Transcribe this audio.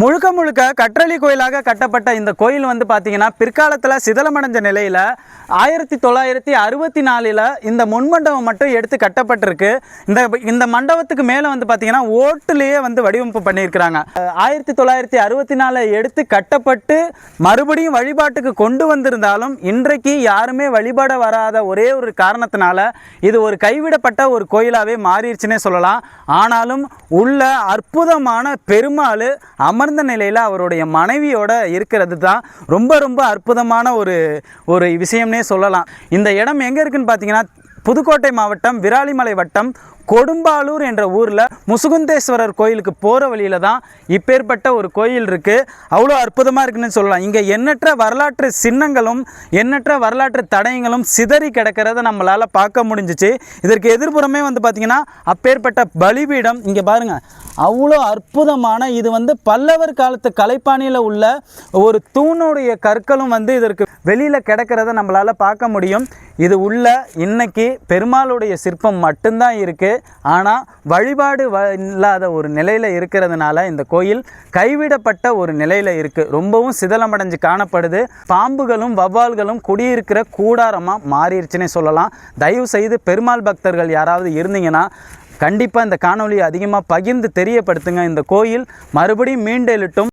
முழுக்க முழுக்க கற்றளி கோயிலாக கட்டப்பட்ட இந்த கோயில் வந்து பார்த்தீங்கன்னா பிற்காலத்தில் சிதலமடைஞ்ச நிலையில் 1964 இந்த முன்மண்டபம் மட்டும் எடுத்து கட்டப்பட்டிருக்கு. இந்த மண்டபத்துக்கு மேலே வந்து பார்த்தீங்கன்னா ஓட்டுலேயே வந்து வடிவமைப்பு பண்ணியிருக்கிறாங்க. 1964 எடுத்து கட்டப்பட்டு மறுபடியும் வழிபாட்டுக்கு கொண்டு வந்திருந்தாலும் இன்றைக்கு யாருமே வழிபாட வராத ஒரே ஒரு காரணத்தினால இது ஒரு கைவிடப்பட்ட ஒரு கோயிலாகவே மாறிடுச்சுன்னே சொல்லலாம். ஆனாலும் உள்ள அற்புதமான பெருமாள் அமர்ந்த நிலையில் அவருடைய மனைவியோட இருக்கிறது தான் ரொம்ப ரொம்ப அற்புதமான ஒரு விஷயம்னே சொல்லலாம். இந்த இடம் எங்கே இருக்குன்னு பார்த்தீங்கன்னா புதுக்கோட்டை மாவட்டம் விராலிமலை வட்டம் கொடும்பாலூர் என்ற ஊரில் முசுகுந்தேஸ்வரர் கோயிலுக்கு போகிற வழியில் தான் இப்பேற்பட்ட ஒரு கோயில் இருக்குது. அவ்வளோ அற்புதமாக இருக்குன்னு சொல்லலாம். இங்கே எண்ணற்ற வரலாற்று சின்னங்களும் எண்ணற்ற வரலாற்று தடயங்களும் சிதறி கிடக்கிறத நம்மளால் பார்க்க முடிஞ்சிச்சு. இதற்கு எதிர்ப்புறமே வந்து பார்த்திங்கன்னா அப்பேற்பட்ட பலிபீடம் இங்கே பாருங்கள், அவ்வளோ அற்புதமான இது வந்து பல்லவர் காலத்து கலைப்பாணியில் உள்ள ஒரு தூணுடைய கற்களும் வந்து இதற்கு வெளியில் கிடக்கிறத நம்மளால் பார்க்க முடியும். இது உள்ள இன்னைக்கு பெருமாளுடைய சிற்பம் மட்டும்தான் இருக்குது. ஆனால் வழிபாடு இல்லாத ஒரு நிலையில் இருக்கிறதுனால இந்த கோயில் கைவிடப்பட்ட ஒரு நிலையில் இருக்குது. ரொம்பவும் சிதலமடைஞ்சு காணப்படுது. பாம்புகளும் வவ்வால்களும் குடியிருக்கிற கூடாரமாக மாறிடுச்சுன்னே சொல்லலாம். தயவு செய்து பெருமாள் பக்தர்கள் யாராவது இருந்தீங்கன்னா கண்டிப்பாக இந்த காணொலியை அதிகமாக பகிர்ந்து தெரியப்படுத்துங்க. இந்த கோயில் மறுபடியும் மீண்டெழுட்டும்.